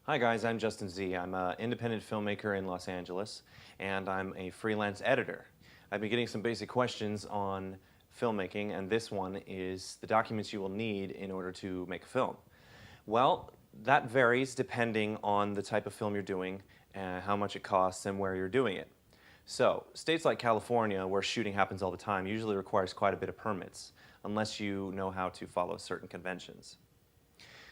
Hi guys, I'm Justin Z. I'm an independent filmmaker in Los Angeles, and I'm a freelance editor. I've been getting some basic questions on filmmaking, and this one is the documents you will need in order to make a film. Well, that varies depending on the type of film you're doing, and how much it costs, and where you're doing it. So, states like California, where shooting happens all the time, usually requires quite a bit of permits, unless you know how to follow certain conventions.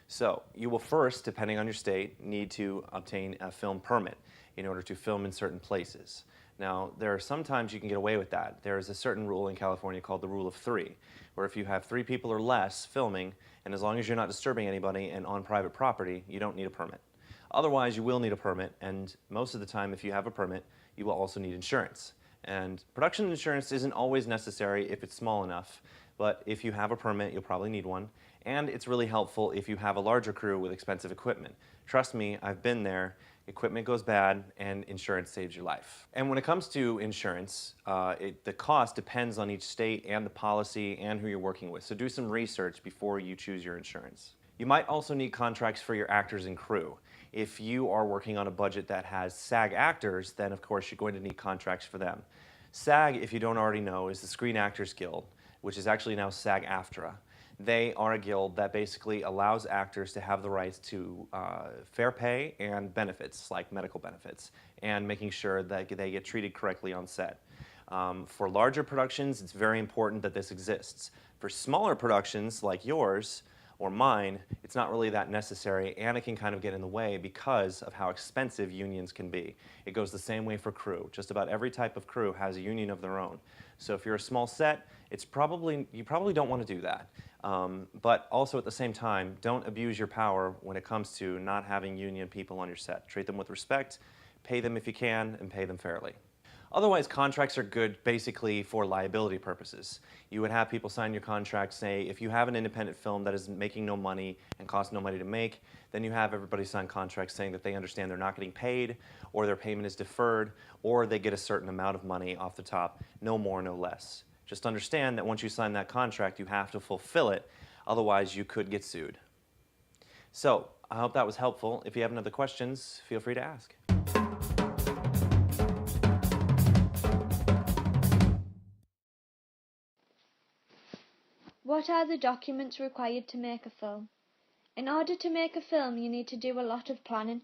So you will first, depending on your state, need to obtain a film permit in order to film in certain places. Now, there are sometimes you can get away with that. There is a certain rule in California called the rule of three, where if you have 3 people or less filming, and as long as you're not disturbing anybody and on private property, you don't need a permit. Otherwise, you will need a permit, and most of the time, if you have a permit, you will also need insurance. And production insurance isn't always necessary if it's small enough, but if you have a permit, you'll probably need one. And it's really helpful if you have a larger crew with expensive equipment. Trust me, I've been there. Equipment goes bad, and insurance saves your life. And when it comes to insurance, the cost depends on each state and the policy and who you're working with. So do some research before you choose your insurance. You might also need contracts for your actors and crew. If you are working on a budget that has SAG actors, then of course you're going to need contracts for them. SAG, if you don't already know, is the Screen Actors Guild, which is actually now SAG-AFTRA. They are a guild that basically allows actors to have the rights to fair pay and benefits, like medical benefits, and making sure that they get treated correctly on set. For larger productions, it's very important that this exists. For smaller productions like yours or mine, it's not really that necessary, and it can kind of get in the way because of how expensive unions can be. It goes the same way for crew. Just about every type of crew has a union of their own. So if you're a small set, you probably don't want to do that. But also at the same time, don't abuse your power when it comes to not having union people on your set. Treat them with respect, pay them if you can, and pay them fairly. Otherwise, contracts are good basically for liability purposes. You would have people sign your contract, say, if you have an independent film that is making no money and costs no money to make, then you have everybody sign contracts saying that they understand they're not getting paid, or their payment is deferred, or they get a certain amount of money off the top, no more, no less. Just understand that once you sign that contract, you have to fulfill it, otherwise you could get sued. So, I hope that was helpful. If you have any other questions, feel free to ask. What are the documents required to make a film? In order to make a film, you need to do a lot of planning.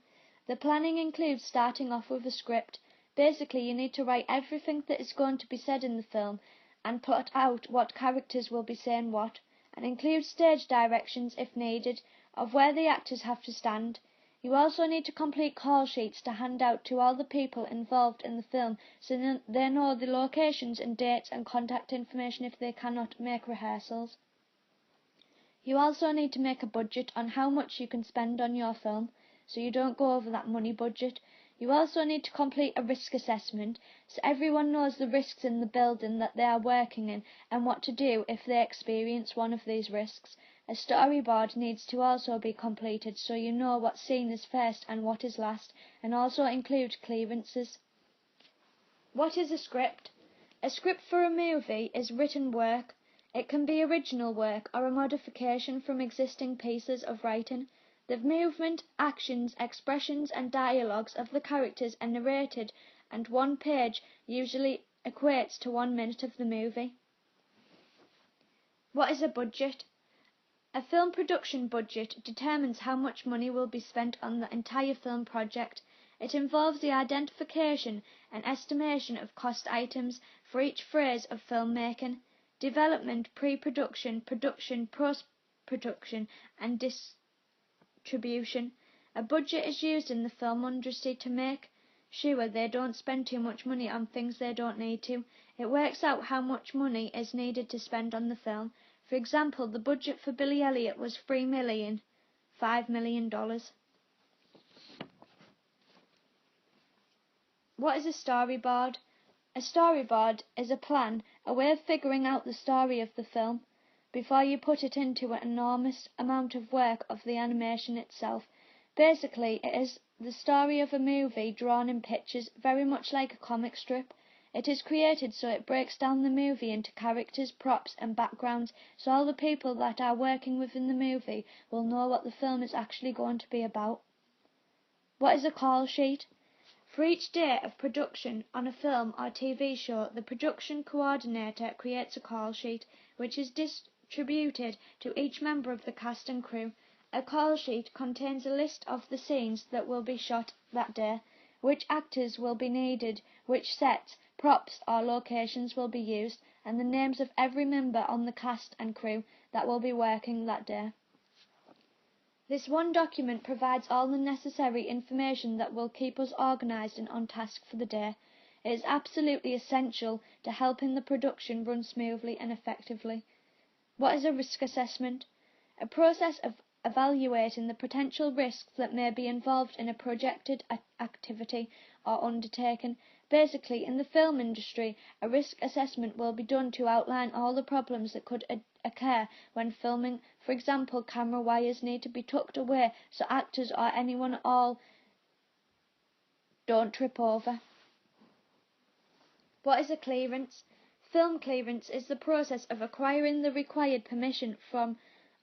The planning includes starting off with a script. Basically, you need to write everything that is going to be said in the film and plot out what characters will be saying what, and include stage directions, if needed, of where the actors have to stand. You also need to complete call sheets to hand out to all the people involved in the film so they know the locations and dates and contact information if they cannot make rehearsals. You also need to make a budget on how much you can spend on your film, so you don't go over that money budget. You also need to complete a risk assessment, so everyone knows the risks in the building that they are working in and what to do if they experience one of these risks. A storyboard needs to also be completed so you know what scene is first and what is last, and also include clearances. What is a script? A script for a movie is written work. It can be original work or a modification from existing pieces of writing. The movement, actions, expressions and dialogues of the characters are narrated, and one page usually equates to 1 minute of the movie. What is a budget? A film production budget determines how much money will be spent on the entire film project. It involves the identification and estimation of cost items for each phase of filmmaking: development, pre-production, production, post-production and distribution. A budget is used in the film industry to make sure they don't spend too much money on things they don't need to. It works out how much money is needed to spend on the film. For example, the budget for Billy Elliot was $3 million, $5 million. What is a storyboard? A storyboard is a plan, a way of figuring out the story of the film before you put it into an enormous amount of work of the animation itself. Basically, it is the story of a movie drawn in pictures, very much like a comic strip. It is created so it breaks down the movie into characters, props and backgrounds, so all the people that are working within the movie will know what the film is actually going to be about. What is a call sheet? For each day of production on a film or TV show, the production coordinator creates a call sheet, which is distributed to each member of the cast and crew. A call sheet contains a list of the scenes that will be shot that day, which actors will be needed, which sets, props or locations will be used, and the names of every member on the cast and crew that will be working that day. This one document provides all the necessary information that will keep us organised and on task for the day. It is absolutely essential to helping the production run smoothly and effectively. What is a risk assessment? A process of evaluating the potential risks that may be involved in a projected activity or undertaking. Basically, in the film industry, a risk assessment will be done to outline all the problems that could occur when filming. For example, camera wires need to be tucked away so actors or anyone at all don't trip over. What is a clearance? Film clearance is the process of acquiring the required permission from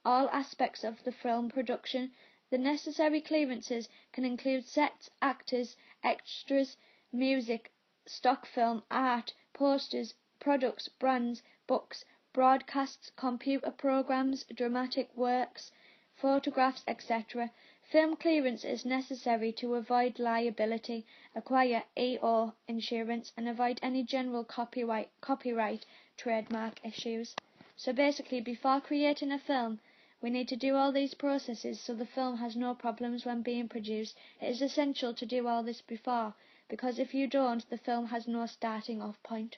all aspects of the film production. The necessary clearances can include sets, actors, extras, music, stock film, art, posters, products, brands, books, broadcasts, computer programs, dramatic works, photographs, etc. Film clearance is necessary to avoid liability, acquire EO insurance, and avoid any general copyright trademark issues. So basically, before creating a film, we need to do all these processes so the film has no problems when being produced. It is essential to do all this before, because if you don't, the film has no starting off point.